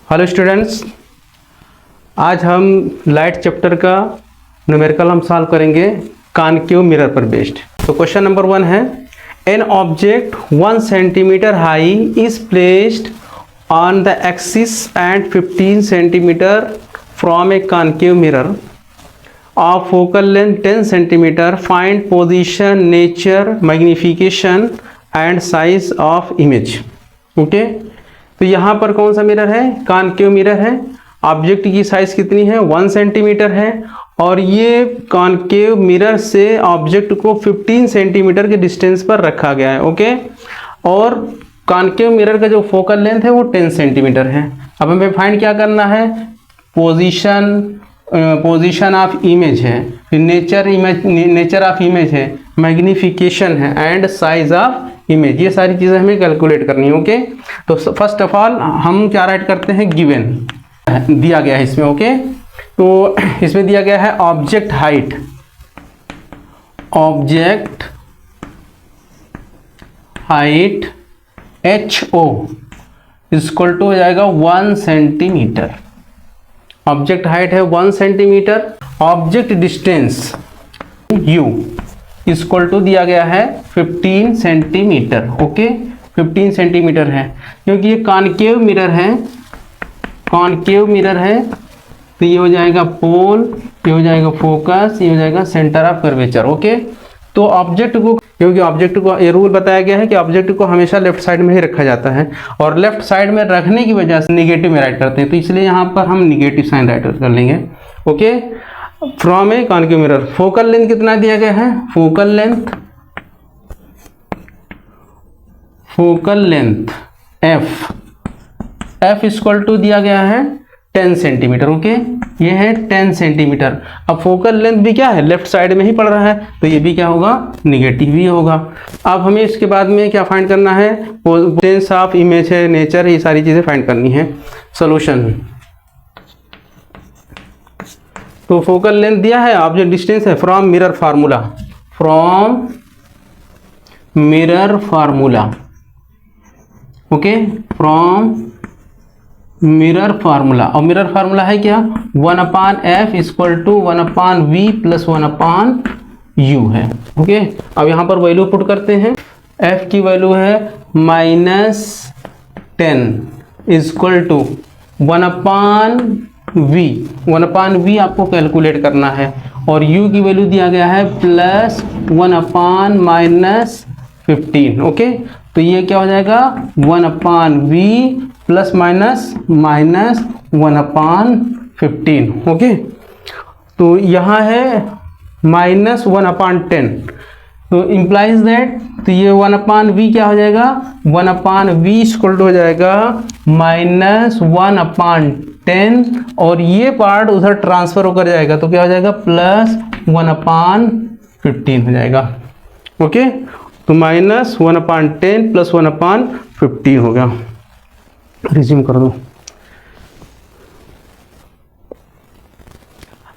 Hello students, आज हम light chapter का न्यूमेरिकल हम सॉल्व करेंगे कॉनकेव मिरर पर बेस्ड। तो क्वेश्चन नंबर 1 है, an object 1 centimetre high is placed on the axis and 15 centimetre from a concave mirror of focal length 10 centimetre, find position, nature, magnification and size of image. Okay, तो यहाँ पर कौन सा mirror है? Concave mirror है। Object की size कितनी है? 1 सेंटीमीटर है और ये कॉनकेव मिरर से ऑब्जेक्ट को 15 सेंटीमीटर के डिस्टेंस पर रखा गया है। ओके, और कॉनकेव मिरर का जो फोकल लेंथ है वो 10 सेंटीमीटर है। अब हमें फाइंड क्या करना है? पोजीशन ऑफ इमेज है, फिर नेचर ऑफ इमेज है, मैग्निफिकेशन है एंड साइज ऑफ इमेज। ये सारी चीज़ें हमें कैलकुलेट करनी है। ओके, तो फर्स्ट ऑफ ऑल हम क्या राइट करते हैं? गिवन दिया गया है इसमें। ओके, तो इसमें दिया गया है object height, HO equal to हो जाएगा 1 सेंटीमीटर। ऑब्जेक्ट हाइट है 1 centimetre. Object distance U equal to दिया गया है 15 सेंटीमीटर। ओके, 15 सेंटीमीटर है क्योंकि ये कॉनकेव मिरर है, तो ये हो जाएगा पोल, ये हो जाएगा फोकस, ये हो जाएगा सेंटर ऑफ कर्वेचर। ओके, तो ऑब्जेक्ट को, क्योंकि ऑब्जेक्ट को ये रूल बताया गया है कि ऑब्जेक्ट को हमेशा लेफ्ट साइड में ही रखा जाता है और लेफ्ट साइड में रखने की वजह से निगेटिव में राइट करते हैं, तो इसलिए यहाँ पर हम निगेटिव साइन राइट कर लेंगे। Okay, from a concave mirror focal length कितना दिया गया है? Focal length F equal to दिया गया है 10 सेंटीमीटर। ओके, ये है 10 सेंटीमीटर। अब फोकल लेंथ भी क्या है? लेफ्ट साइड में ही पड़ रहा है, तो ये भी क्या होगा? निगेटिव ही होगा। अब हमें इसके बाद में क्या फाइंड करना है? पोजीशन ऑफ इमेज है, नेचर, ये सारी चीजें फाइंड करनी है। सोल्यूशन, तो फोकल लेंथ दिया है, ऑब्जेक्ट डिस्टेंस है, from mirror formula. Okay, from mirror formula, और मिरर फार्मूला है क्या? 1/f equal to 1/v plus 1/u है। ओके, अब यहाँ पर वैल्यू पुट करते हैं। f की वैल्यू है -10 इक्वल टू 1/v आपको कैलकुलेट करना है, और u की वैल्यू दिया गया है प्लस 1/-15। ओके, तो ये क्या हो जाएगा? 1/v plus minus -1/15। ओके, तो यहाँ है -1/10, तो इम्प्लाइज दैट, तो ये 1/v क्या हो जाएगा? 1/v इक्वल टू हो जाएगा -1/10, और ये पार्ट उधर ट्रांसफर होकर जाएगा, तो क्या हो जाएगा? प्लस 1/15 हो जाएगा। ओके, तो -1/10 प्लस 1/15 हो गया। रिज्यूम कर दो।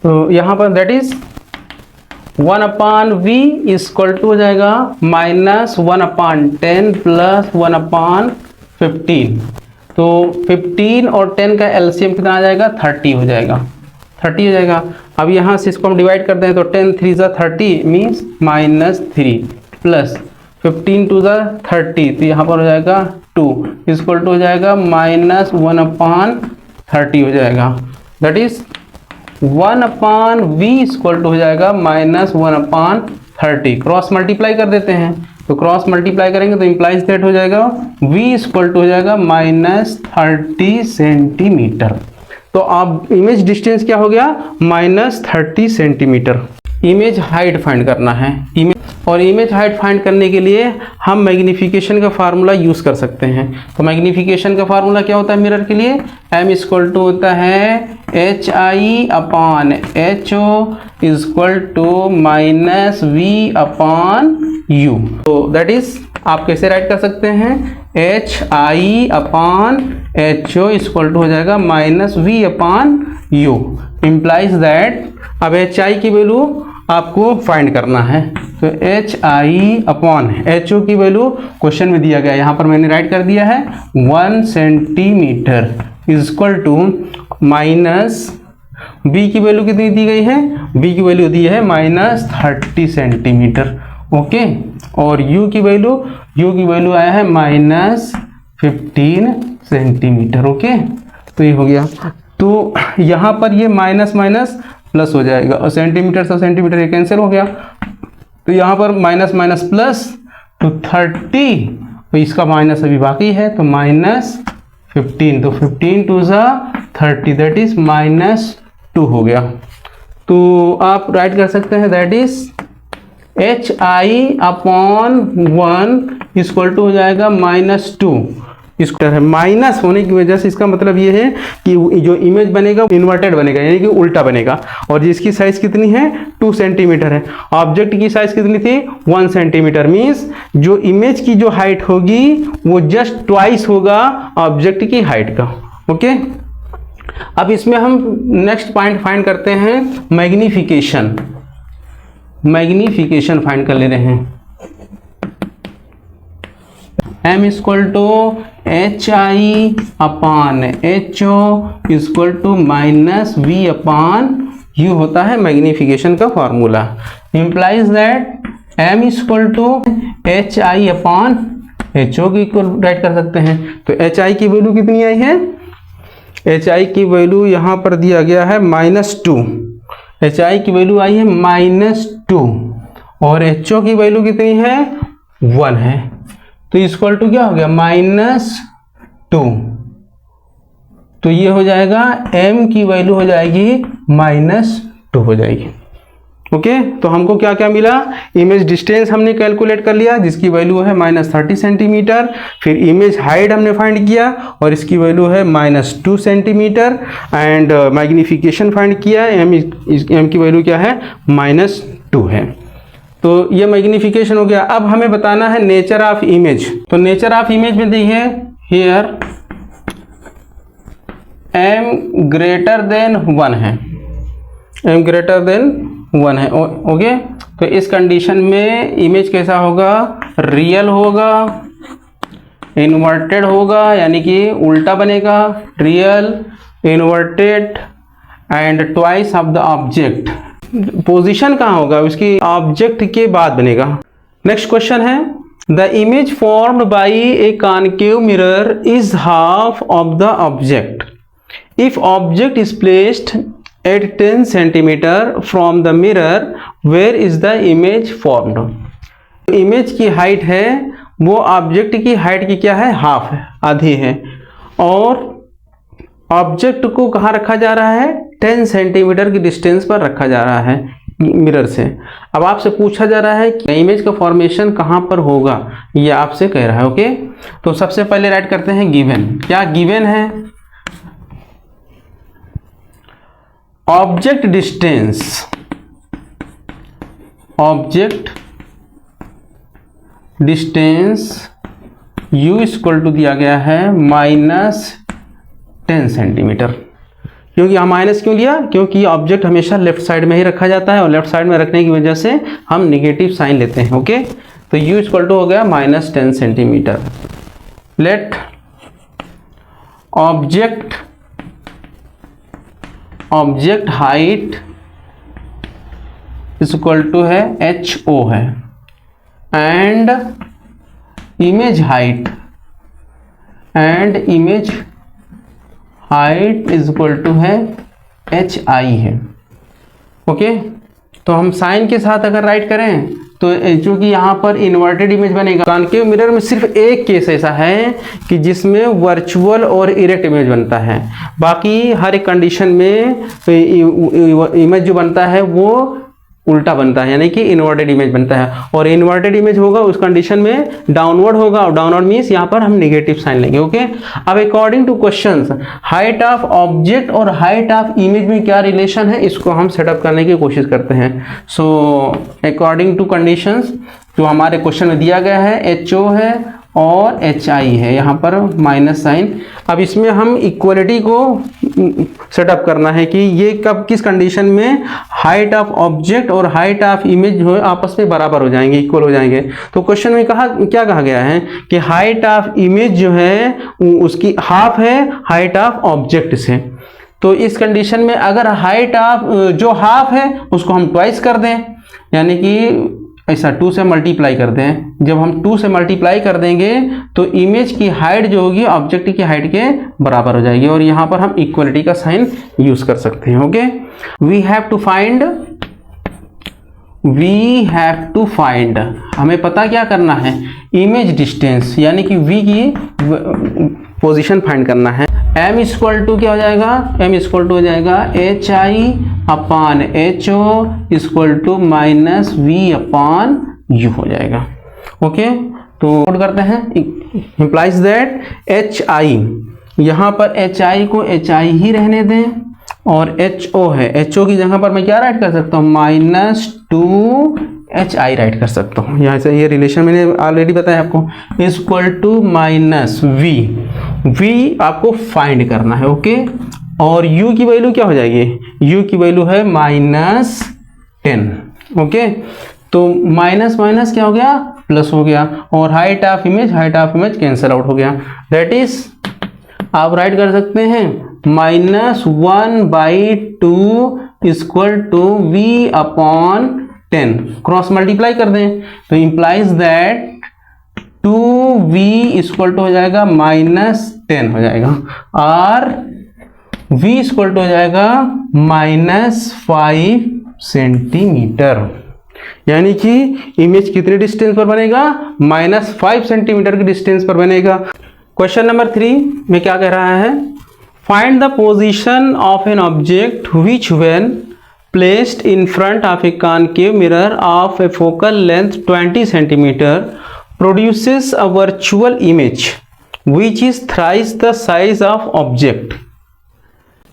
तो यहाँ पर that is 1/v equal to हो जाएगा -1/10 प्लस 1/15। तो 15 और 10 का एलसीएम कितना आ जाएगा? 30 हो जाएगा। 30 हो जाएगा। अब यहाँ से इसको हम डिवाइड करते हैं, तो 10 3 ज़ा 30 मीन्स -3 प्लस 15 2 ज़ा 30, तो यहाँ पर हो जाएगा 2 इक्वल टू हो जाएगा -1/30 हो जाएगा। That is 1/v equal to हो जाएगा -1/30। क्रॉस मल्टीप्लाई कर देते हैं, तो क्रॉस मल्टीप्लाई करेंगे तो इम्प्लाइज दैट हो जाएगा v इक्वल टू हो जाएगा -30 सेंटीमीटर। तो अब इमेज डिस्टेंस क्या हो गया? -30 सेंटीमीटर। इमेज हाइट फाइंड करना है। इमेज हाइट फाइंड करने के लिए हम मैग्निफिकेशन का फार्मूला यूज कर सकते हैं। तो मैग्निफिकेशन का फार्मूला क्या होता है मिरर के लिए? m इक्वल टू होता है HI/HO इक्वल टू -v/u। तो दैट इज, आप कैसे राइट कर सकते हैं? HI/HO इक्वल टू हो जाएगा -v/u। इम्प्लाइज दैट, अब HI की वैल्यू आपको फाइंड करना है, तो HI/HO की वैल्यू क्वेश्चन में दिया गया है, यहाँ पर मैंने राइट कर दिया है 1 centimetre. Is equal to minus B की वैल्यू कितनी दी गई है, बी की वैल्यू दी है -30 सेंटीमीटर। ओके, और यू की वैल्यू आया है -15 सेंटीमीटर। ओके, तो ये हो गया। तो यहाँ पर ये माइनस माइनस प्लस हो जाएगा और सेंटीमीटर से सेंटीमीटर ये कैंसिल हो गया, तो यहाँ पर माइनस माइनस प्लस तो 30, तो इसका माइनस अभी बाकी है तो -15, तो 15 टू ज़ा 30 दैट इज -2 हो गया। तो आप राइट कर सकते हैं that is HI/1 equal to हो जाएगा -2। इसको है माइनस होने की वजह से इसका मतलब ये है कि जो इमेज बनेगा इन्वर्टेड बनेगा, यानी कि उल्टा बनेगा, और जिसकी साइज कितनी है 2 सेंटीमीटर है। ऑब्जेक्ट की साइज कितनी थी 1 सेंटीमीटर, मीन्स जो इमेज की जो हाइट होगी वो जस्ट ट्वाइस होगा ऑब्जेक्ट की हाइट का। ओके, अब इसमें हम नेक्स्ट पॉइंट फाइंड करते हैं मैग्निफिकेशन फाइंड कर ले रहे हैं। M equal to HI/HO equal to -V/U होता है मैग्निफिकेशन का formula. Implies that M equal to HI/HO की इक्वल राइट कर सकते हैं। तो HI की वैल्यू कितनी आई है, HI की वैल्यू यहाँ पर दिया गया है -2, HI की वैल्यू आई है -2 और HO की वैल्यू कितनी है 1 है, तो इक्वल टू क्या हो गया -2। तो ये हो जाएगा M की वैल्यू हो जाएगी -2 हो जाएगी। ओके, तो हमको क्या क्या मिला, इमेज डिस्टेंस हमने कैलकुलेट कर लिया जिसकी वैल्यू है -30 सेंटीमीटर, फिर इमेज हाइट हमने फाइंड किया और इसकी वैल्यू है -2 सेंटीमीटर, एंड मैग्निफिकेशन फाइंड किया, M की वैल्यू क्या है -2 है। तो ये मैग्निफिकेशन हो गया। अब हमें बताना है नेचर ऑफ इमेज। तो नेचर ऑफ इमेज में दी है हियर M ग्रेटर देन 1 है, M ग्रेटर देन 1 है। ओके, तो इस कंडीशन में इमेज कैसा होगा, रियल होगा, इन्वर्टेड होगा यानी कि उल्टा बनेगा, real, inverted and twice of the object. Position कहाँ होगा, उसकी ऑब्जेक्ट के बाद बनेगा। नेक्स्ट क्वेश्चन है the image formed by a concave mirror is half of the object if object is placed at 10 centimetre from the mirror, where is the image formed. Image की height है वो object की height की क्या है, half है, आधी है, और ऑब्जेक्ट को कहाँ रखा जा रहा है 10 सेंटीमीटर की डिस्टेंस पर रखा जा रहा है मिरर से। अब आपसे पूछा जा रहा है कि इमेज का फॉर्मेशन कहाँ पर होगा, ये आपसे कह रहा है। ओके, तो सबसे पहले राइट करते हैं गिवन। क्या गिवन है, object distance U equal to दिया गया है -10 सेंटीमीटर। क्योंकि यहाँ माइनस क्यों लिया, क्योंकि ऑब्जेक्ट हमेशा लेफ्ट साइड में ही रखा जाता है और लेफ्ट साइड में रखने की वजह से हम निगेटिव साइन लेते हैं। ओके, तो U इक्वल टू हो गया -10 centimetre. Let object height equal to है HO है, and image height is equal to है HI है। ओके, तो हम साइन के साथ अगर राइट करें तो चूंकि यहाँ पर इन्वर्टेड इमेज बनेगा, कॉन्केव मिरर में सिर्फ एक केस ऐसा है कि जिसमें वर्चुअल और इरेक्ट इमेज बनता है, बाकी हर एक कंडीशन में इमेज जो बनता है वो उल्टा बनता है, यानी कि इन्वर्टेड इमेज बनता है, और इन्वर्टेड इमेज होगा उस कंडीशन में डाउनवर्ड होगा, और डाउनवर्ड मीन्स यहाँ पर हम नेगेटिव साइन लेंगे। ओके, अब according two questions height of object और हाइट ऑफ इमेज में क्या रिलेशन है, इसको हम सेटअप करने की कोशिश करते हैं। सो अकॉर्डिंग टू कंडीशंस जो हमारे क्वेश्चन में दिया गया है HO है और HI है, यहाँ पर माइनस साइन। अब इसमें हम इक्वलिटी को सेटअप करना है कि ये कब किस कंडीशन में हाइट ऑफ ऑब्जेक्ट और हाइट ऑफ इमेज जो है आपस में बराबर हो जाएंगे, इक्वल हो जाएंगे। तो क्वेश्चन में क्या कहा गया है कि हाइट ऑफ इमेज जो है उसकी हाफ है हाइट ऑफ ऑब्जेक्ट से। तो इस कंडीशन में अगर हाइट ऑफ जो हाफ है उसको हम ट्वाइस कर दें, यानी कि ऐसा 2 से मल्टीप्लाई कर दें। जब हम 2 से मल्टीप्लाई कर देंगे तो इमेज की हाइट जो होगी ऑब्जेक्ट की हाइट के बराबर हो जाएगी, और यहाँ पर हम इक्वलिटी का साइन यूज कर सकते हैं। Okay, we have to find हमें पता क्या करना है, इमेज डिस्टेंस यानी कि v की पोजीशन फाइंड करना है। m इक्वल टू क्या हो जाएगा, m इक्वल टू हो जाएगा hi upon ho equal to minus v upon u हो जाएगा। ओके, तो नोट करते हैं, इंप्लाइज दैट hi, यहाँ पर hi को hi ही रहने दें, और ho है, ho की जगह पर मैं क्या राइट कर सकता हूँ, -2hi राइट कर सकता हूँ। यहाँ से ये रिलेशन मैंने ऑलरेडी बताया आपको, इक्वल टू माइनस v आपको फाइंड करना है। ओके, और u की वैल्यू क्या हो जाएगी, u की वैल्यू है -10। ओके, तो माइनस माइनस क्या हो गया, प्लस हो गया, और height of image cancel out हो गया। दैट इज आप राइट कर सकते हैं -1/2 equal to v upon 10, cross multiply कर दें तो implies that 2v equal to हो जाएगा -10 हो जाएगा, और v इक्वल टू हो जाएगा -5 सेंटीमीटर। यानी कि इमेज कितने डिस्टेंस पर बनेगा, -5 सेंटीमीटर की डिस्टेंस पर बनेगा। क्वेश्चन नंबर 3 में क्या कह रहा है, find the position of an object which when placed in front of a concave mirror of a focal length 20 centimeter produces a virtual image which is thrice the size of object।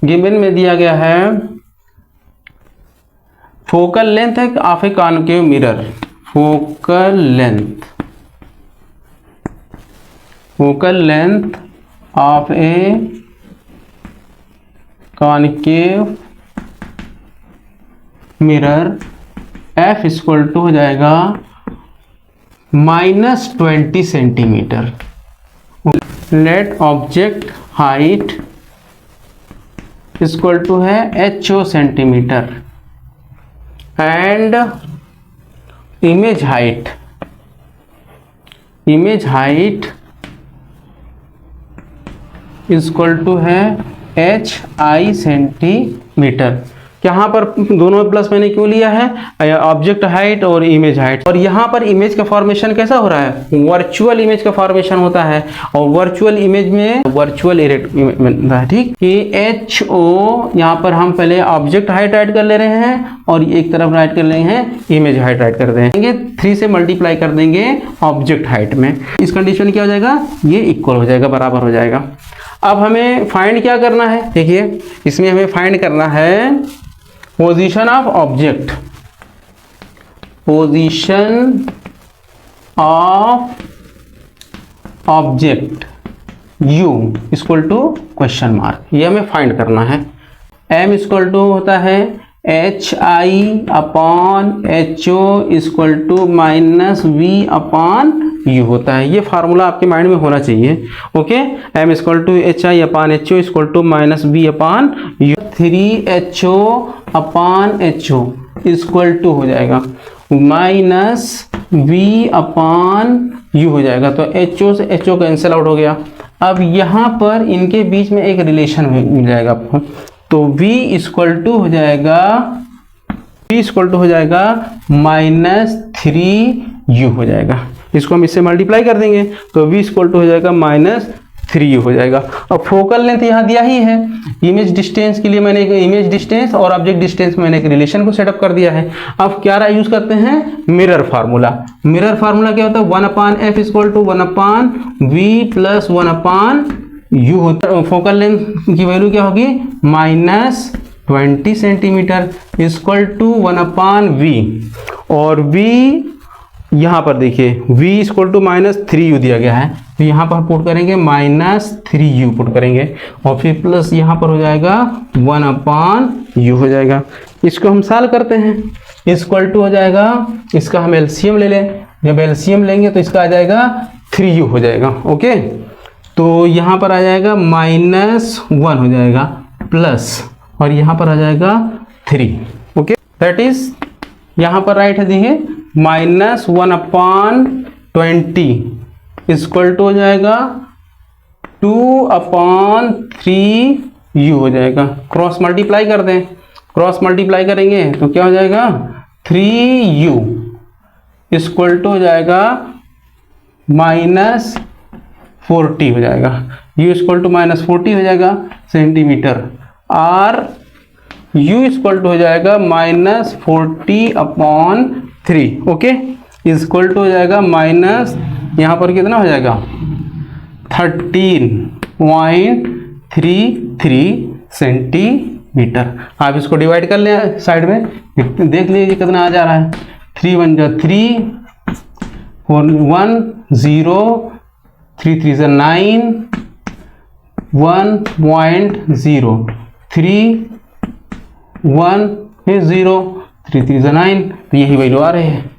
Given में दिया गया है focal length है of a concave mirror, focal length of a concave mirror f equal to हो जाएगा -20 centimetre. Let object height equal to है ho centimetre, and image height equal to है hi centimetre. यहाँ पर दोनों प्लस मैंने क्यों लिया है, ऑब्जेक्ट हाइट और इमेज हाइट। और यहाँ पर इमेज का फॉर्मेशन कैसा हो रहा है, वर्चुअल इमेज का फॉर्मेशन होता है, और वर्चुअल इमेज में वर्चुअल बनता है। ठीक, कि HO यहाँ पर हम पहले ऑब्जेक्ट हाइट राइट कर ले रहे हैं, और एक तरफ राइट कर रहे हैं इमेज हाइट राइट कर देंगे, 3 से मल्टीप्लाई कर देंगे ऑब्जेक्ट हाइट में। इस कंडीशन क्या हो जाएगा, ये इक्वल हो जाएगा, बराबर हो जाएगा। अब हमें फाइंड क्या करना है, देखिए इसमें हमें फाइंड करना है position of object, u equal to question mark, ये हमें फाइंड करना है। m इक्वल टू होता है hi upon ho equal to -v upon u होता है। ये फार्मूला आपके माइंड में होना चाहिए। Okay, m equal to hi upon ho equal to -v upon u, 3ho upon ho equal to हो जाएगा -v अपॉन u हो जाएगा। तो ho से ho कैंसिल आउट हो गया। अब यहाँ पर इनके बीच में एक रिलेशन मिल जाएगा आपको, तो v इक्वल टू हो जाएगा -3u हो जाएगा। इसको हम इससे मल्टीप्लाई कर देंगे तो v इक्वल टू हो जाएगा -3u हो जाएगा। अब फोकल लेंथ यहाँ दिया ही है, इमेज डिस्टेंस के लिए मैंने एक इमेज डिस्टेंस और ऑब्जेक्ट डिस्टेंस मैंने एक रिलेशन को सेटअप कर दिया है। अब क्या यूज करते हैं, मिरर फार्मूला। मिरर फार्मूला क्या होता है, 1/f equal to 1/v plus 1/u होता है। फोकल लेंथ की वैल्यू क्या होगी, -20 सेंटीमीटर इक्वल टू 1/v, और v यहाँ पर देखिए v इक्वल टू -3u दिया गया है, तो यहाँ पर पुट करेंगे -3u पुट करेंगे और फिर प्लस यहाँ पर हो जाएगा 1/u हो जाएगा। इसको हम सॉल्व करते हैं, इक्वल टू हो जाएगा, इसका हम एलसीएम ले लें, जब एलसीएम लेंगे तो इसका आ जाएगा 3u हो जाएगा। ओके, तो यहाँ पर आ जाएगा -1 हो जाएगा प्लस और यहाँ पर आ जाएगा 3। ओके, दैट इज यहाँ पर राइट है देखिए -1/20 इक्वल टू हो जाएगा 2/3u हो जाएगा। क्रॉस मल्टीप्लाई कर दें, क्रॉस मल्टीप्लाई करेंगे तो क्या हो जाएगा 3u इक्वल टू हो जाएगा -40 हो जाएगा, u इक्वल टू -40 हो जाएगा सेंटीमीटर, और u इक्वल टू हो जाएगा -40/3। ओके, इक्वल टू हो जाएगा माइनस यहाँ पर कितना हो जाएगा 13.33 सेंटीमीटर। आप इसको डिवाइड कर लें साइड में, देख लीजिए कितना आ जा रहा है। 3 1 जा 3, 4 1 0, 3 3 जा 9, 1.0, 3 1 0, 3 3 जा 9, तो यही वैल्यू आ रही है।